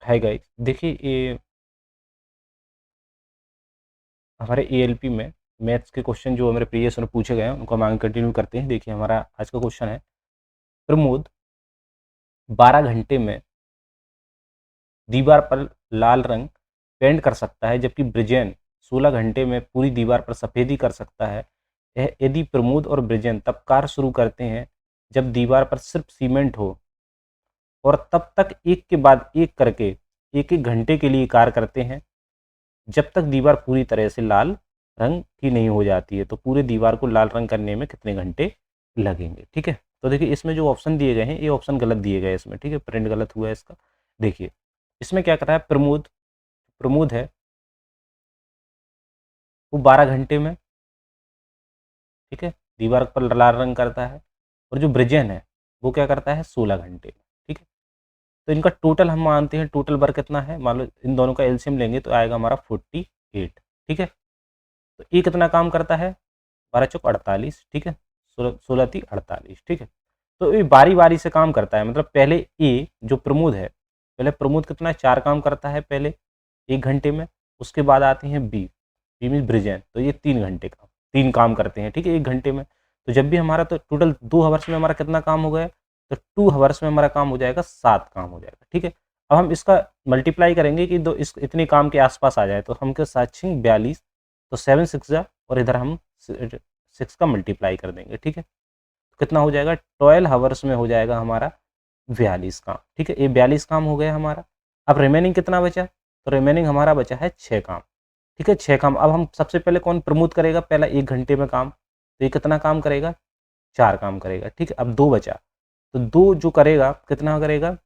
Hi guys, देखिए ये हमारे एएलपी में मैथ्स के क्वेश्चन जो हमारे प्रीवियस में पूछे गए हैं उनको हम आगे कंटिन्यू करते हैं। देखिए हमारा आज का क्वेश्चन है, प्रमोद 12 घंटे में दीवार पर लाल रंग पेंट कर सकता है, जबकि ब्रिजेन 16 घंटे में पूरी दीवार पर सफ़ेदी कर सकता है। यदि प्रमोद और ब्रिजेन तब कार्य शुरू करते हैं जब दीवार पर सिर्फ सीमेंट हो, और तब तक एक के बाद एक करके एक एक घंटे के लिए कार्य करते हैं जब तक दीवार पूरी तरह से लाल रंग की नहीं हो जाती है, तो पूरे दीवार को लाल रंग करने में कितने घंटे लगेंगे। ठीक है, तो देखिए इसमें जो ऑप्शन दिए गए हैं ये ऑप्शन गलत दिए गए हैं इसमें। ठीक है, प्रिंट गलत हुआ है इसका। देखिए इसमें क्या कर रहा है, प्रमोद प्रमोद है वो 12 घंटे में, ठीक है, दीवार पर लाल रंग करता है। और जो ब्रिजेन है वो क्या करता है, 16 घंटे में। ठीक है, तो इनका टोटल हम मानते हैं, टोटल वर्क कितना है, मान लो इन दोनों का एलसीएम लेंगे तो आएगा हमारा 48। ठीक है, तो ये कितना काम करता है, 12 चौक 48। ठीक है, 16 16 × 3 = 48। ठीक है, तो ये बारी बारी से काम करता है, मतलब पहले ए जो प्रमोद है, पहले प्रमोद कितना 4 काम करता है पहले 1 घंटे में। उसके बाद आते हैं बी, बी मीन ब्रिजेन, तो ये 3 घंटे का 3 काम करते हैं। ठीक है, 1 घंटे में। तो जब भी हमारा तो टोटल 2 आवर्स में हमारा कितना काम हो गया, तो 2 आवर्स में हमारा काम हो जाएगा 7 काम हो जाएगा। ठीक है, अब हम इसका मल्टीप्लाई करेंगे कि दो इस इतने काम के आसपास आ जाए, तो हम के साथ 42, तो 7 6 जा, और इधर हम 6 का मल्टीप्लाई कर देंगे। ठीक है, तो कितना हो जाएगा, 12 आवर्स में हो जाएगा हमारा 42 काम। ठीक है, ये 42 काम हो गया हमारा। अब रिमेनिंग कितना बचा, तो रिमेनिंग हमारा बचा है 6 काम। ठीक है, 6 काम। अब हम सबसे पहले कौन प्रमोद करेगा, पहला 1 घंटे में काम, तो ये कितना काम करेगा, 4 काम करेगा। ठीक है, अब 2 बचा, तो 2 जो करेगा कितना करेगा,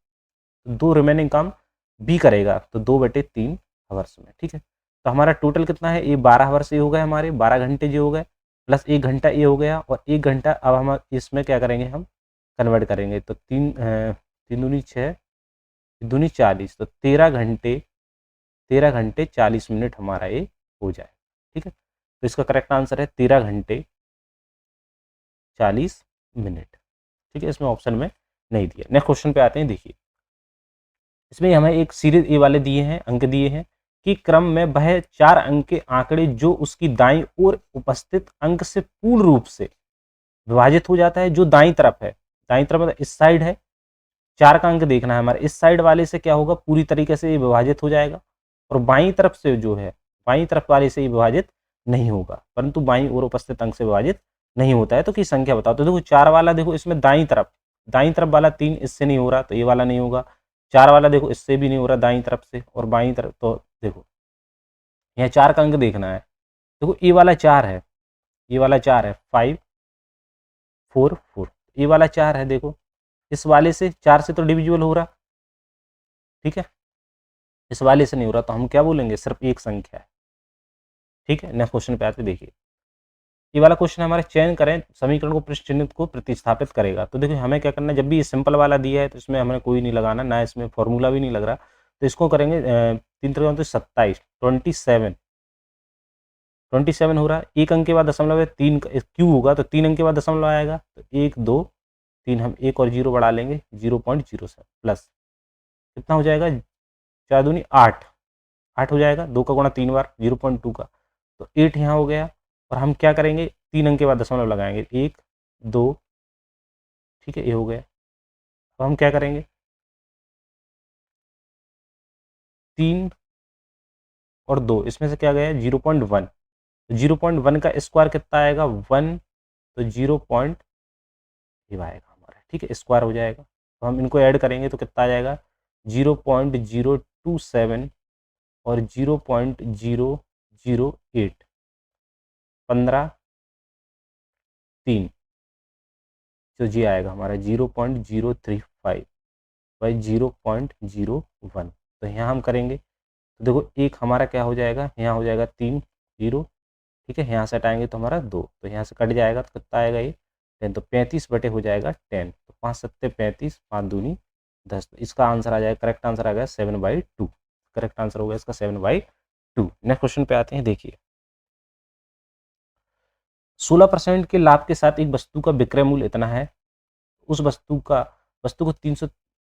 2 रिमेनिंग काम बी करेगा, तो 2/3 आवर्स में। ठीक है, तो हमारा टोटल कितना है, ये 12 आवर्स ये हो गए हमारे, 12 घंटे ये हो गए, प्लस 1 घंटा ये हो गया, और 1 घंटा अब हम इसमें क्या करेंगे, हम कन्वर्ट करेंगे, तो 3 3 दूनी 6, दूनी 40, तो 13 घंटे 13 घंटे 40 मिनट हमारा ये हो जाए। ठीक है, तो इसका करेक्ट आंसर है 13 घंटे 40 मिनट। ठीक है, इसमें ऑप्शन में नहीं दिया। नेक्स्ट क्वेश्चन पे आते हैं। देखिए इसमें हमें एक सीरीज ए वाले दिए हैं, अंक दिए हैं कि क्रम में वह 4 अंक के आंकड़े जो उसकी दाईं ओर उपस्थित अंक से पूर्ण रूप से विभाजित हो जाता है, जो दाईं तरफ है, दाईं तरफ मतलब इस साइड है, 4 का अंक देखना है हमारे, इस साइड वाले से क्या होगा, पूरी तरीके से ये विभाजित हो जाएगा, और बाईं तरफ से जो है, बाईं तरफ वाले से ये विभाजित नहीं होगा, परंतु बाईं ओर उपस्थित अंक से विभाजित नहीं होता है। तो की संख्या बताओ, तो देखो 4 वाला, देखो इसमें दाईं तरफ वाला 3 इससे नहीं हो रहा, तो ये वाला नहीं होगा। 4 वाला देखो इससे भी नहीं हो रहा दाईं तरफ से, और बाईं तरफ, तो देखो यहाँ 4 का अंक देखना है। देखो ये वाला 4 है, ये वाला 4 है, 5 4 4, ये वाला 4 है, देखो इस वाले से 4 से तो डिविजिबल हो रहा। ठीक है, इस वाले से नहीं हो रहा, तो हम क्या बोलेंगे, सिर्फ एक संख्या है। ठीक है, नेक्स्ट क्वेश्चन पे आते देखिए, ये वाला क्वेश्चन हमारे चयन करें समीकरण को पृष्ठ चिन्हित को प्रतिस्थापित करेगा। तो देखिए हमें क्या करना है, जब भी ये सिंपल वाला दिया है तो इसमें हमें कोई नहीं लगाना, ना इसमें फॉर्मूला भी नहीं लग रहा, तो इसको करेंगे 3 × 27 27 हो रहा है, एक अंक के बाद दशमलव है, 3 क्यू होगा तो 3 अंक के बाद दशमलव आएगा, तो 1 2 3, हम एक और 0 बढ़ा लेंगे, 0.07 प्लस कितना हो जाएगा, 4 दूनी 8, 8 हो जाएगा, 2 का गुणा 3 बार 0.2 का, तो 8 यहाँ हो गया। और हम क्या करेंगे, 3 अंक के बाद दशमलव लगाएंगे, 1 2, ठीक है, ये हो गया। अब हम क्या करेंगे, 3 और 2 इसमें से क्या गया, 0.1, तो 0.1 का स्क्वायर कितना आएगा, 1, तो 0 पॉइंट ये आएगा हमारा। ठीक है, स्क्वायर हो जाएगा, तो हम इनको ऐड करेंगे तो कितना आ जाएगा, 0.027 और 0.008, 15 3, तो जी आएगा हमारा 0.035 बाई 0.01। तो यहाँ हम करेंगे तो देखो एक हमारा क्या हो जाएगा, यहाँ हो जाएगा 3 0। ठीक है, यहाँ से हटाएंगे तो हमारा 2, तो यहाँ से कट जाएगा तो कितना आएगा ये 10, तो 35 बटे हो जाएगा 10, तो 5 7 35, 5 दूनी 10, तो इसका आंसर आ जाएगा, करेक्ट आंसर आ गया 7/2। करेक्ट आंसर हो गया इसका 7/2। नेक्स्ट क्वेश्चन पे आते हैं। देखिए 16% के लाभ के साथ एक वस्तु का विक्रय मूल्य इतना है, उस वस्तु को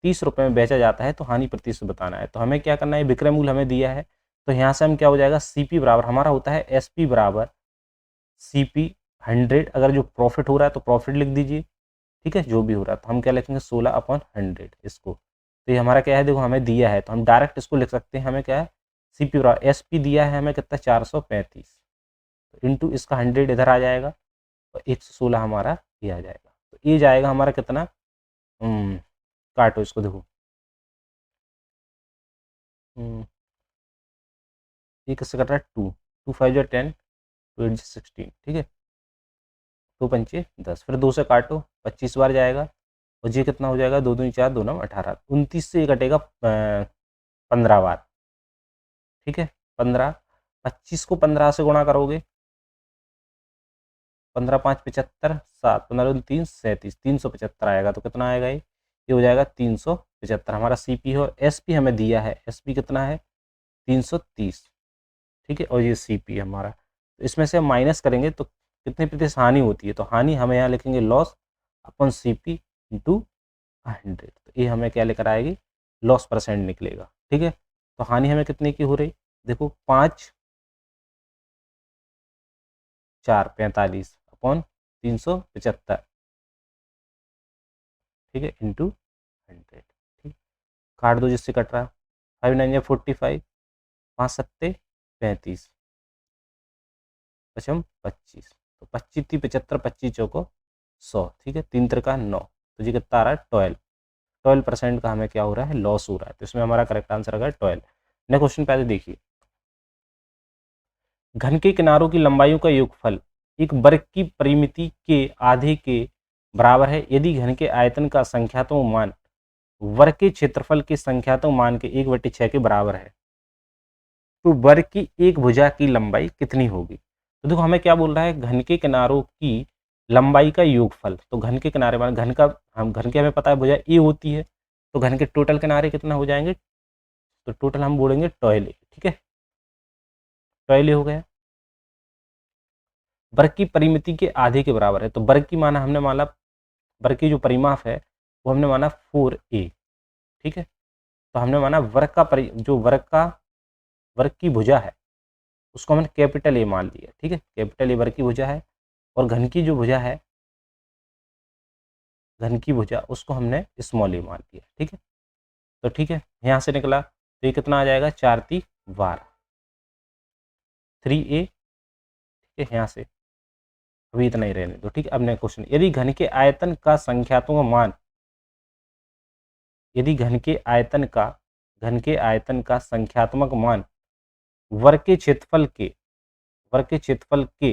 ₹30 में बेचा जाता है तो हानि प्रतिशत बताना है। तो हमें क्या करना है, विक्रय मूल्य हमें दिया है, तो यहाँ से हम क्या हो जाएगा, सीपी बराबर हमारा होता है एसपी बराबर सीपी 100। अगर जो प्रॉफिट हो रहा है तो प्रॉफिट लिख दीजिए, ठीक है, जो भी हो रहा है तो हम क्या लिखेंगे 16/100 इसको। तो ये हमारा क्या है, देखो हमें दिया है तो हम डायरेक्ट इसको लिख सकते हैं। हमें क्या है, सीपी बराबर एसपी दिया है हमें कितना 435 इंटू इसका 100 इधर आ जाएगा और 116 हमारा ये आ जाएगा। तो ये जाएगा हमारा कितना, काटो इसको, देखो ये किससे कट रहा है, 2 2 5 जो 10, 2 8 16, ठीक है, 2 पंचे 10, फिर 2 से काटो 25 बार जाएगा और ये कितना हो जाएगा, 2 दूनी 4, 2 9 18, 29 से ये कटेगा 15 बार, ठीक है, 15, 25 को 15 से गुणा करोगे, 15 5 75, 7 15 2 3 37, 375 आएगा। तो कितना आएगा ये हो जाएगा 375 हमारा सीपी है। और एसपी हमें दिया है, एसपी कितना है 330, ठीक है, और ये सीपी है हमारा। तो इसमें से हम माइनस करेंगे तो कितने प्रतिशत हानि होती है, तो हानि हमें यहाँ लिखेंगे लॉस अपन सीपी इंटू 100। तो ये हमें क्या लेकर आएगी, लॉस परसेंट निकलेगा, ठीक है। तो हानि हमें कितने की हो रही, देखो 5 4 45 अपॉन 375, ठीक है, इंटू 100, ठीक, काट दो जिससे कट रहा है, 5 9 या 45, 5 7 35, पचम 25, तो 25 थी 75, 25 चौको 100, ठीक है, 3 त्रिका 9, तो ये कितना आ रहा है 12% का हमें क्या हो रहा है, लॉस हो रहा है। तो इसमें हमारा करेक्ट आंसर अगर 12। नेक्स्ट क्वेश्चन पहले देखिए, घन के किनारों की लंबाइयों का योगफल एक वर्ग की परिमिति के आधे के बराबर है यदि घन के आयतन का संख्यात्मक मान वर्ग के क्षेत्रफल के संख्यात्मक मान के 1/6 के बराबर है, तो वर्ग की एक भुजा की लंबाई कितनी होगी। तो देखो हमें क्या बोल रहा है, घन के किनारों की लंबाई का योगफल, तो घन के किनारे मान घन का, हम घन के हमें पता है भुजा ए होती है, तो घन के टोटल किनारे कितना हो जाएंगे, तो टोटल हम बोलेंगे 12, ठीक है, 12 हो गया। वर्ग की परिमिति के आधे के बराबर है, तो वर्ग की माना हमने माना, वर्ग की जो परिमाप है वो हमने माना 4a, ठीक है, तो हमने माना वर्ग का जो वर्ग की भुजा है उसको हमने कैपिटल ए मान लिया, ठीक है, कैपिटल ए वर्ग की भुजा है, और घन की जो भुजा है, घन की भुजा उसको हमने स्मॉल ए मान लिया, ठीक है। तो ठीक है, यहाँ से निकला तो ये कितना आ जाएगा, 4 3 12, 3a, ठीक है, यहाँ से अभी इतना ही रहने दो, ठीक है। अब नेक्स्ट क्वेश्चन, यदि घन के आयतन का संख्यात्मक मान, यदि घन के आयतन का संख्यात्मक मान वर्ग के क्षेत्रफल के, वर्ग के क्षेत्रफल के,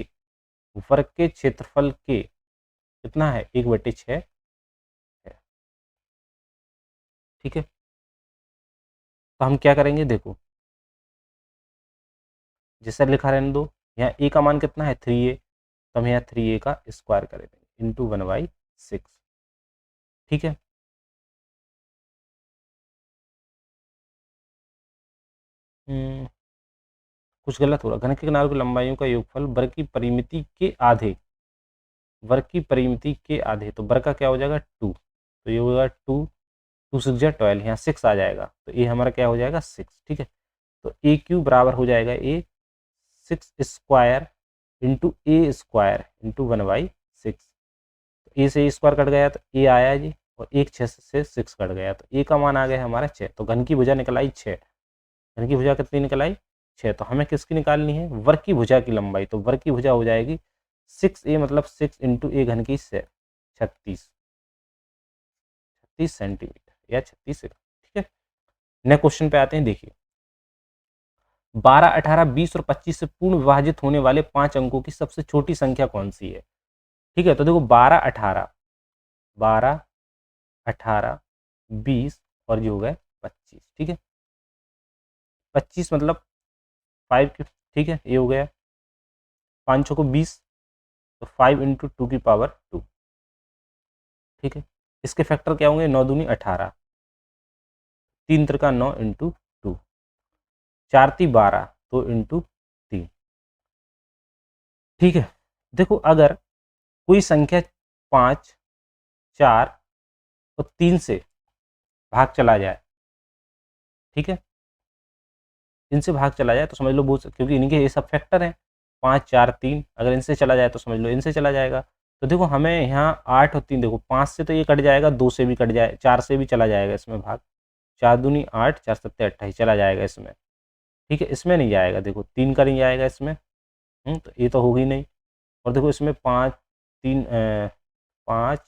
वर्ग के क्षेत्रफल के कितना है, 1/6 है, ठीक है। तो हम क्या करेंगे, देखो जैसे लिखा रहने दो, यहाँ ए का मान कितना है 3a, तो हम यहाँ 3a का स्क्वायर करेंगे इंटू 1/6, ठीक है। कुछ गलत हो रहा, घन के किनारों की लंबाइयों का योगफल वर्ग की परिमिति के आधे, वर्ग की परिमिति के आधे, तो वर्ग का क्या हो जाएगा 2, तो ये होगा 2, 2 6 जा 12, यहाँ 6 आ जाएगा, तो ये हमारा क्या हो जाएगा 6, ठीक है। तो ए क्यू बराबर हो जाएगा ए 6 स्क्वायर इंटू ए स्क्वायर इंटू 1/6, ए से स्क्वायर कट गया तो ए आया जी, और एक 6 से 6 कट गया तो ए का मान आ गया हमारा 6, तो घन की भुजा निकल आई 6, घन की भुजा कितनी निकल आई 6, तो हमें किसकी निकालनी है, वर्ग की भुजा की लंबाई, तो वर्ग की भुजा हो जाएगी 6a मतलब 6 इंटू ए घन की 36 सेंटीमीटर या 36 सेकंड, ठीक है। नेक्स्ट क्वेश्चन पे आते हैं, देखिए 12 18 20 और 25 से पूर्ण विभाजित होने वाले 5 अंकों की सबसे छोटी संख्या कौन सी है, ठीक है। तो देखो 12 18 20 और ये हो गए 25, ठीक है, 25 मतलब 5 की, ठीक है, ये हो गया 5 को 20, तो 5 इंटू 2 की पावर 2, ठीक है। इसके फैक्टर क्या होंगे, 9 दूनी 18, 3 त्रिका 9 इंटू 2, 4 ती 12, तो इंटू 3, ठीक है। देखो अगर कोई संख्या 5 4 और 3 से भाग चला जाए, ठीक है, इनसे भाग चला जाए तो समझ लो वो, क्योंकि इनके ये सब फैक्टर हैं 5 4 3, अगर इनसे चला जाए तो समझ लो इनसे चला जाएगा। तो देखो हमें यहाँ 8 और 3, देखो 5 से तो ये कट जाएगा, 2 से भी कट जाए, 4 से भी चला जाएगा इसमें भाग, 4 दूनी 8, 4 सत्ते 28 चला जाएगा इसमें, ठीक है, इसमें नहीं जाएगा, देखो 3 का नहीं जाएगा इसमें, तो ये तो होगी नहीं। और देखो इसमें 5 3 5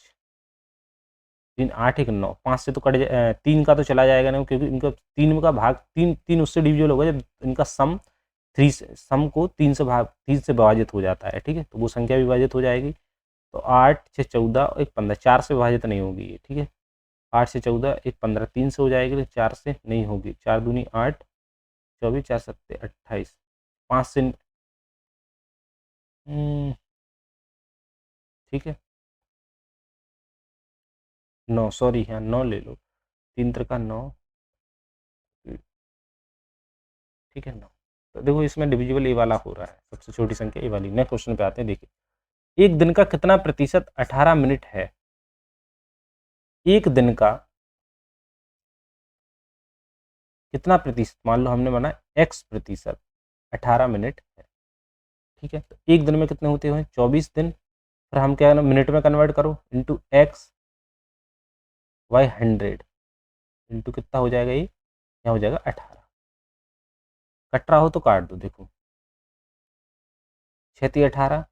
3 8 1 9, 5 से तो 3 का तो चला जाएगा नहीं, क्योंकि इनका 3 का भाग 3 3 उससे डिविजिबल होगा जब इनका सम 3 से, सम को 3 से भाग 3 से विभाजित हो जाता है, ठीक है, तो वो संख्या विभाजित हो जाएगी। तो 8 6 14 और 1 15, 4 से विभाजित नहीं होगी ये, ठीक है, 8 से 14 1 15, 3 से हो जाएगी, लेकिन 4 से नहीं होगी, 4 दूनी 8, 24 4 सत्ते 28, 5 से ठीक है, 9, सॉरी यहाँ 9 ले लो, 3 त्रिका 9, ठीक है 9। तो देखो इसमें डिविजिबल ए वाला हो रहा है, सबसे छोटी संख्या ए वाली। नेक्स्ट क्वेश्चन पे आते हैं, देखिए एक दिन का कितना प्रतिशत 18 मिनट है। एक दिन का कितना प्रतिशत, मान लो हमने माना x प्रतिशत 18 मिनट है, ठीक है, तो एक दिन में कितने होते हैं 24 दिन, फिर हम क्या मिनट में कन्वर्ट करो इंटू एक्स बाई 100 इंटू कितना हो जाएगा, ये क्या हो जाएगा 18। कट रहा हो तो काट दो, देखो 6 18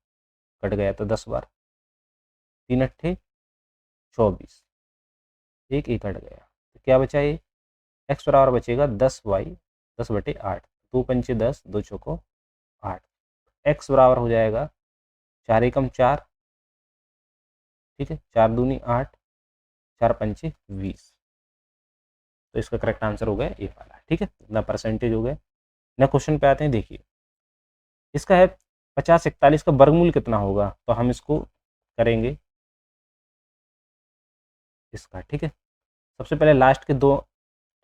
कट गया तो 10 बार, 3 अट्ठे 24, एक कट गया, तो क्या बचा ये एक्स बराबर बचेगा 10 बाई 10/8, 2 पंचे 10, 2 चौको 8, एक्स बराबर हो जाएगा 4 एकम 4, ठीक है, 4 दूनी 8, 4 पंचे 20। तो इसका करेक्ट आंसर हो गया ए वाला, ठीक है, इतना परसेंटेज हो गया। ना क्वेश्चन पे आते हैं, देखिए इसका है 50 41 का वर्गमूल कितना होगा, तो हम इसको करेंगे इसका, ठीक है, सबसे पहले लास्ट के 2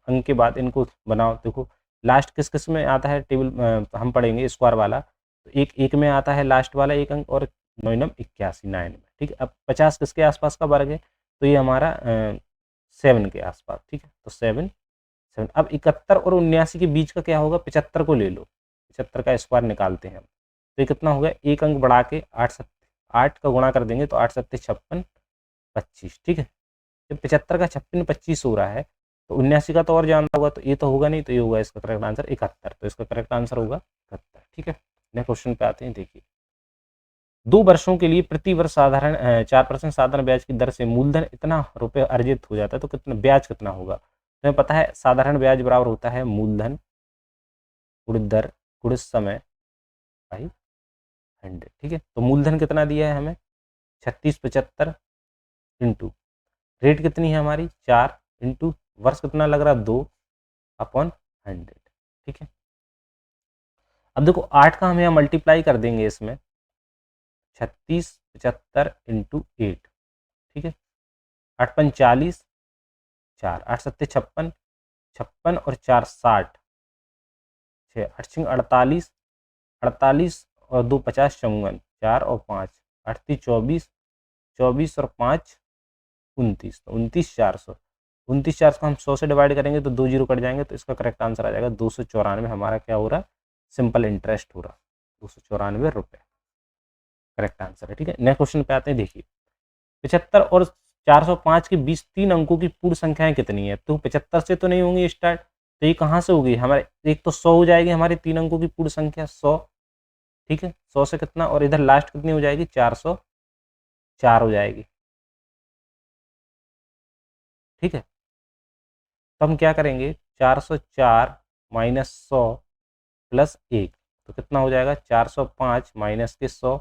अंक के बाद इनको बनाओ, देखो लास्ट किस किस में आता है टेबल, हम पढ़ेंगे स्क्वायर वाला, तो एक एक में आता है लास्ट वाला एक अंक, और 9 9 81 9 में, ठीक है। अब 50 किसके आसपास का वर्ग है, तो ये हमारा 7 के आसपास, ठीक है, तो 7 7। अब 71 और 79 के बीच का क्या होगा, 75 को ले लो, 75 का स्क्वायर निकालते हैं हम, तो ये कितना हो गया, एक अंक बढ़ा के 8 का गुणा कर देंगे, तो 8 सत्ते 56 25, ठीक है। जब 75 का 56 25 हो रहा है, तो 79 का तो और जानना होगा, तो ये तो होगा नहीं, तो ये होगा इसका करेक्ट आंसर 71, तो इसका करेक्ट आंसर होगा 71, ठीक है। नेक्स्ट क्वेश्चन पे आते हैं, देखिए 2 वर्षों के लिए प्रति वर्ष साधारण 4% साधारण ब्याज की दर से मूलधन इतना रुपए अर्जित हो जाता है, तो कितना ब्याज कितना होगा, तुम्हें पता है साधारण ब्याज बराबर होता है मूलधन गुणित दर गुणित समय बाई 100, ठीक है। तो मूलधन कितना दिया है हमें 3675 इंटू रेट कितनी है हमारी 4 इंटू वर्ष कितना लग रहा 2 अपॉन 100, ठीक है। अब देखो 8 का हम यहाँ मल्टीप्लाई कर देंगे इसमें, 3675 इंटू 8, ठीक है, 8 5 40, 4 8 सत्ते 56, 56 और 4 60, 6 8 6 48, 48 और 2 50 54, 4 और 5 8 3 24, 24 और 5 29, तो 29 400, 29 400 को हम 100 से डिवाइड करेंगे तो 2 जीरो कट जाएंगे, तो इसका करेक्ट आंसर आ जाएगा 294, हमारा क्या हो रहा है सिंपल इंटरेस्ट हो रहा, 294 रुपये करेक्ट आंसर है, ठीक है। नेक्स्ट क्वेश्चन पे आते हैं, देखिए 75 और 405 के बीच 3 अंकों की पूर्ण संख्याएं कितनी है, तो 75 से तो नहीं होंगी स्टार्ट, तो ये कहाँ से होगी हमारे, एक तो 100 हो जाएगी हमारी 3 अंकों की पूर्ण संख्या 100, ठीक है, 100 से कितना, और इधर लास्ट कितनी हो जाएगी 404 हो जाएगी, ठीक है। तो हम क्या करेंगे 404 माइनस 100 प्लस 1, तो कितना हो जाएगा 405 माइनस के 100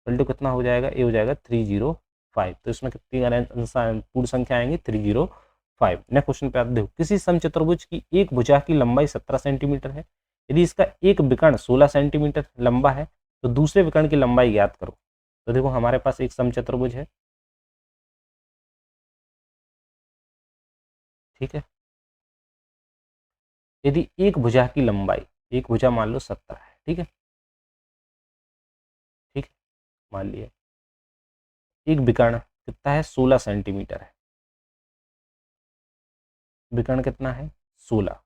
इक्वल कितना हो जाएगा, ये हो जाएगा 305, तो इसमें कितनी पूर्ण संख्या आएंगी 305। नेक्स्ट क्वेश्चन पे आप देखो, किसी समचतुर्भुज की एक भुजा की लंबाई 17 सेंटीमीटर है, यदि इसका एक विकर्ण 16 सेंटीमीटर लंबा है, तो दूसरे विकर्ण की लंबाई ज्ञात करो। तो देखो हमारे पास एक समचतुर्भुज है, ठीक है, यदि एक भुजा की लंबाई, एक भुजा मान लो 17 है, ठीक है, ठीक है, मान लिया, एक विकर्ण कितना है 16 सेंटीमीटर है, विकर्ण कितना है 16।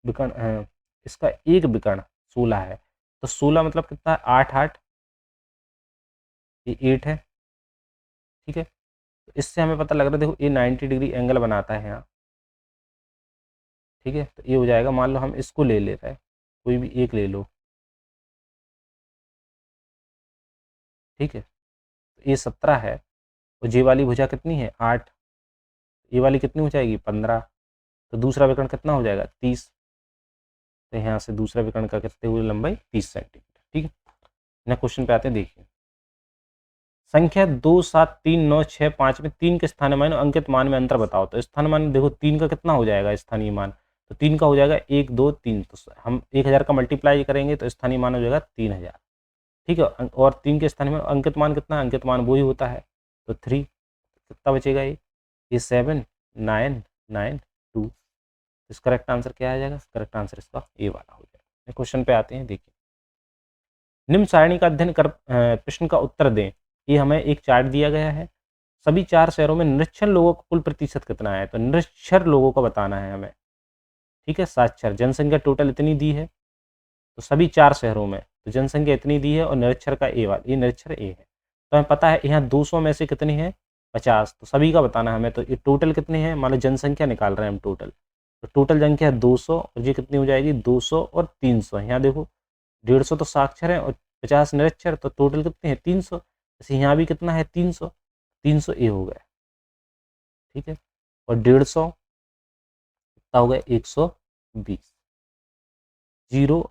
विकर्ण इसका एक विकर्ण 16 है, तो 16 मतलब कितना है 8 8, ये 8 है। ठीक है, तो इससे हमें पता लग रहा है, देखो ये 90 डिग्री एंगल बनाता है यहाँ। ठीक है, तो ये हो जाएगा, मान लो हम इसको ले रहे हैं, कोई भी एक ले लो। ठीक है, तो ये 17 है, और जे वाली भुजा कितनी है 8, ये वाली कितनी हो जाएगी 15, तो दूसरा विकर्ण कितना हो जाएगा 30। तो यहाँ से दूसरा विकर्ण का कितने हुई लंबाई 30 सेंटीमीटर। ठीक है, ना क्वेश्चन पे आते हैं, देखिए संख्या 2 7 3 9 6 5 में 3 के स्थानीय मान और अंकित मान में अंतर बताओ। तो स्थानीय मान देखो 3 का कितना हो जाएगा स्थानीय मान, तो 3 का हो जाएगा 1 2 3, तो हम 1000 का मल्टीप्लाई करेंगे तो स्थानीय मान हो जाएगा 3000। ठीक है, और 3 के स्थानीय मान अंकित मान कितना, अंकित मान वही होता है, तो 3, कितना बचेगा ये 7 9 9 2। इस करेक्ट आंसर क्या आ जाएगा, करेक्ट आंसर इसका ए वाला हो जाएगा। क्वेश्चन पे आते हैं, देखिए निम्न सारणी का अध्ययन कर प्रश्न का उत्तर दें। ये हमें एक चार्ट दिया गया है, सभी 4 शहरों में निरक्षर लोगों का कुल प्रतिशत कितना है, तो निरक्षर लोगों का बताना है हमें। ठीक है, साक्षर जनसंख्या टोटल इतनी दी है, तो सभी 4 शहरों में तो जनसंख्या इतनी दी है, और निरक्षर का ए वाला, ये निरक्षर ए है, तो हमें पता है यहाँ 200 में से कितनी है 50, तो सभी का बताना है हमें। तो ये टोटल कितने हैं, मान लो जनसंख्या निकाल रहे हैं हम टोटल, तो टोटल संख्या है 200, और ये कितनी हो जाएगी 200 और 300। यहाँ देखो 150 तो साक्षर है और 50 निरक्षर, तो टोटल कितने हैं 300। जैसे यहाँ भी कितना है 300, 300 ए हो गया। ठीक है, और 150 कितना हो गया 120, 0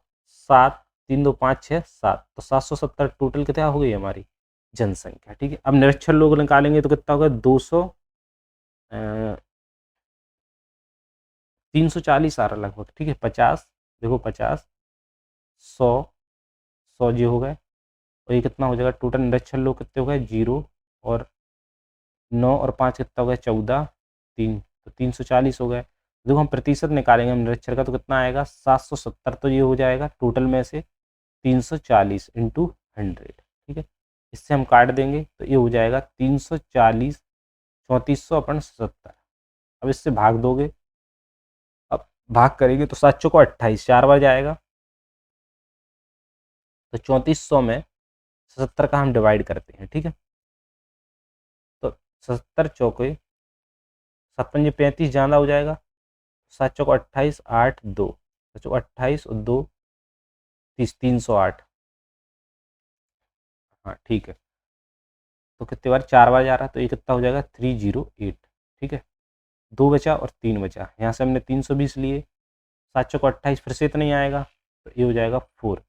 7 3 2 5 6 7, तो 770 टोटल कितना हो गई हमारी जनसंख्या। ठीक है, अब निरक्षर लोग निकालेंगे तो कितना होगा 200 340 आ रहा लगभग। ठीक है, 50 देखो 50 100 100 जी हो गए, और ये कितना हो जाएगा टोटल निरक्षर लोग कितने हो गए 0, और 9 और 5 कितना हो गया 14, 3, तो 340 हो गए। देखो हम प्रतिशत निकालेंगे हम निरक्षर का, तो कितना आएगा 770, तो ये हो जाएगा टोटल में से 340 इंटू 100। ठीक है, इससे हम काट देंगे तो ये हो जाएगा 340 3400 अपन 70। अब इससे भाग दोगे, अब भाग करेंगे तो 7 को 28 4 बार जाएगा, तो 3400 में 70 का हम डिवाइड करते हैं। ठीक है, तो 70 चौके 56 35 ज़्यादा हो जाएगा, 7 चौको 28 8 2, 7 चौको 28 और 2 30, 308। हाँ ठीक है, तो कितने बार 4 बार जा रहा है, तो ये कितना हो जाएगा 308। ठीक है, 2 बचा और 3 बचा, यहाँ से हमने 320 लिए, 7 चौको 28 फिर से इतना ही आएगा, तो ये हो जाएगा 4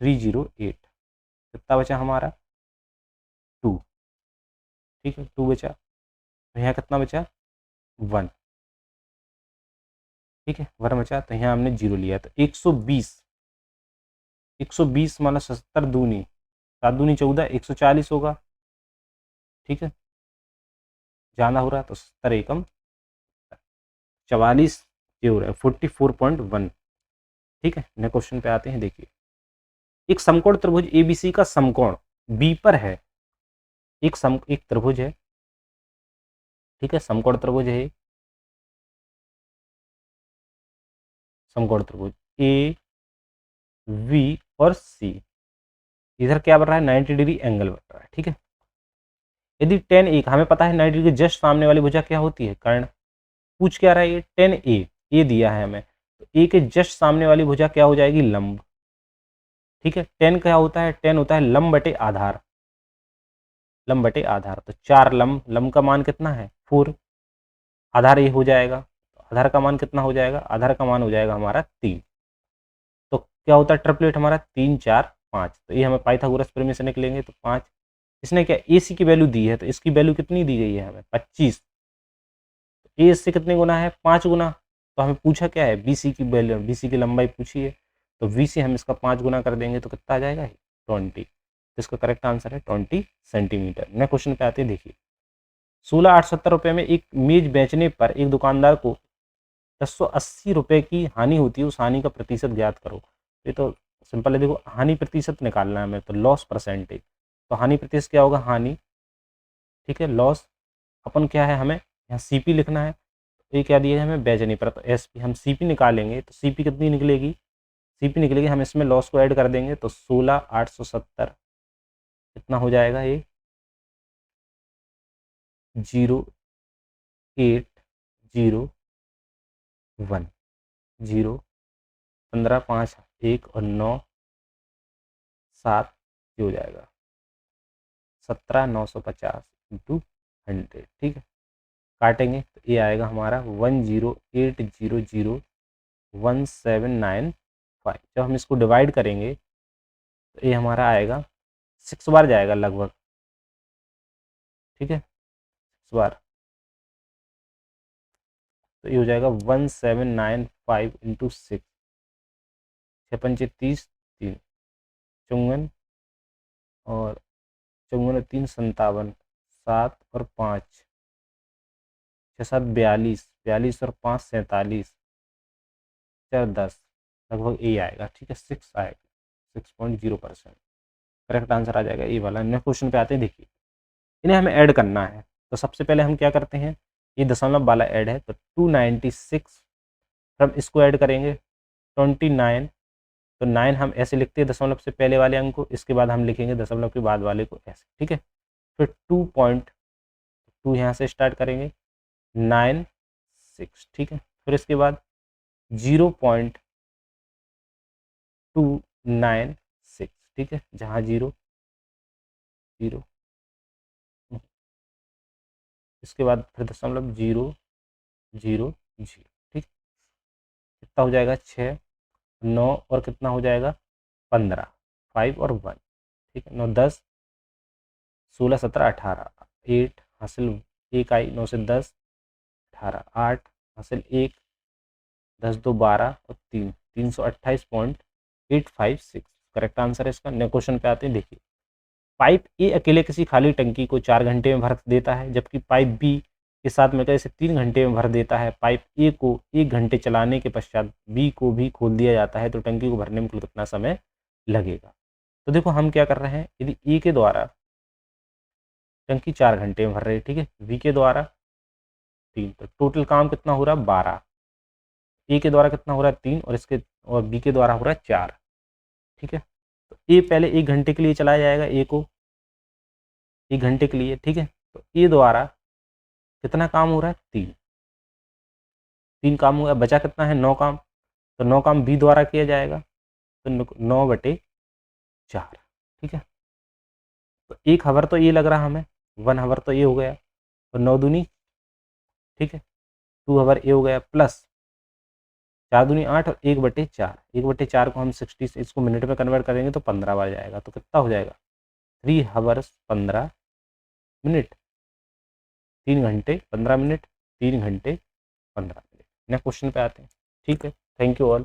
308। कितना बचा हमारा 2। ठीक है, 2 बचा, तो यहाँ कितना बचा 1। ठीक है, 1 बचा, तो यहाँ हमने 0 लिया, तो 120 120 माना 70 दूनी 7 दूनी 14 140 होगा। ठीक है, जाना हो रहा है, तो 70 एकम 44 ये हो रहा है 44.1। ठीक है, नए क्वेश्चन पे आते हैं, देखिए एक समकोण त्रिभुज एबीसी का समकोण बी पर है। एक त्रिभुज है। ठीक है, समकोण त्रिभुज है, समकोण त्रिभुज ए वी और सी, इधर क्या बन रहा है 90 डिग्री एंगल बन रहा है। ठीक है, यदि tan एक, हमें पता है 90 डिग्री के जस्ट सामने वाली भुजा क्या होती है कर्ण। पूछ क्या रहा है ये tan ए दिया है हमें, तो ए के जस्ट सामने वाली भुजा क्या हो जाएगी लंब। ठीक है, tan क्या होता है, tan होता है लंब बटे आधार, लंब बटे आधार, तो 4 लंब का मान कितना है 4, आधार ये हो जाएगा, तो आधार का मान कितना हो जाएगा, आधार का मान हो जाएगा हमारा 3। तो क्या होता है ट्रिपलेट हमारा 3 4 5, तो ये हमें पाइथागोरस प्रमेय से निकलेंगे, तो 5। इसने क्या ए सी की वैल्यू दी है, तो इसकी वैल्यू कितनी दी गई है हमें 25, ए इससे कितने गुना है 5 गुना, तो हमें पूछा क्या है बी सी की वैल्यू, बी सी की लंबाई पूछी है, तो वी से हम इसका 5 गुना कर देंगे तो कितना आ जाएगा 20। तो इसका करेक्ट आंसर है 20 सेंटीमीटर। नेक्स्ट क्वेश्चन पे आते हैं, देखिए 16,870 रुपये में एक मेज बेचने पर एक दुकानदार को 1080 रुपये की हानि होती है, उस हानि का प्रतिशत ज्ञात करो। ये तो सिंपल है, देखो हानि प्रतिशत निकालना है हमें, तो लॉस परसेंटेज, तो हानि प्रतिशत क्या होगा, हानि ठीक है। लॉस अपन क्या है, हमें यहाँ CP लिखना है, तो ये क्या दिया है हमें, बैज नहीं पड़ा, तो SP हम CP निकालेंगे तो CP कितनी निकलेगी, CP निकलेगी, हम इसमें लॉस को ऐड कर देंगे तो 16,870 कितना हो जाएगा ये 0,801 0 15 5 1 और 9 7 ये हो जाएगा 17,950 इंटू 100। ठीक है, काटेंगे तो ये आएगा हमारा 108001795। जब हम इसको डिवाइड करेंगे तो ये हमारा आएगा 6 बार जाएगा लगभग। ठीक है, 6 बार, तो ये हो जाएगा 1795 इंटू 6, 6×5 = 30, 3 54 और 54 3 57, 7 और 5 6 7 42, 42 और 5 47, 4 10, लगभग ए आएगा। ठीक है, 6 आएगा, 6.0%। करेक्ट आंसर आ जाएगा ए वाला। नेक्स्ट क्वेश्चन पे आते हैं, देखिए इन्हें हमें ऐड करना है। तो सबसे पहले हम क्या करते हैं, ये दशमलव वाला ऐड है तो 296, फिर हम इसको ऐड करेंगे 29, तो 9 हम ऐसे लिखते हैं दशमलव से पहले वाले अंक को, इसके बाद हम लिखेंगे दशमलव के बाद वाले को ऐसे। ठीक है, फिर 2.2 यहाँ से स्टार्ट करेंगे 96। ठीक है, फिर इसके बाद 0.296। ठीक है, जहाँ 0 0, इसके बाद फिर दशमलव 0 0 0। ठीक, कितना हो जाएगा 6 9 और कितना हो जाएगा 15, 5 और 1। ठीक है, 9 10 16 17 18, 8 हासिल 1 आई, 9 से 10 18, 8 हासिल 1, 10 2 12 और 3 328.856 करेक्ट आंसर है इसका। नए क्वेश्चन पे आते हैं, देखिए पाइप ए अकेले किसी खाली टंकी को 4 घंटे में भर देता है, जबकि पाइप बी के साथ मिलकर इसे 3 घंटे में भर देता है। पाइप ए को 1 घंटे चलाने के पश्चात बी को भी खोल दिया जाता है, तो टंकी को भरने में कुल कितना समय लगेगा। तो देखो हम क्या कर रहे हैं, यदि ए के द्वारा टंकी 4 घंटे में भर रही है, ठीक है, बी के द्वारा 3, तो टोटल काम कितना हो रहा है 12। ए के द्वारा कितना हो रहा है 3 और इसके और बी के द्वारा हो रहा है 4। ठीक है, तो ए पहले 1 घंटे के लिए चलाया जाएगा, ए को 1 घंटे के लिए। ठीक है, तो ए द्वारा कितना काम हो रहा है 3 काम हो गया, बचा कितना है 9 काम, तो 9 काम बी द्वारा किया जाएगा, तो 9/4। ठीक है, तो 1 हावर तो ये लग रहा हमें, 1 हावर तो ये हो गया, और 9 दूनी, ठीक है, 2 हावर ये हो गया, प्लस 4 दूनी 8 और 1/4, 1/4 को हम 60 से इसको मिनट में कन्वर्ट करेंगे तो 15 बार जाएगा, तो कितना हो जाएगा 3 हावर्स 15 मिनट, 3 घंटे 15 मिनट, 3 घंटे 15 मिनट। नेक्स्ट क्वेश्चन पे आते हैं। ठीक है, थैंक यू ऑल।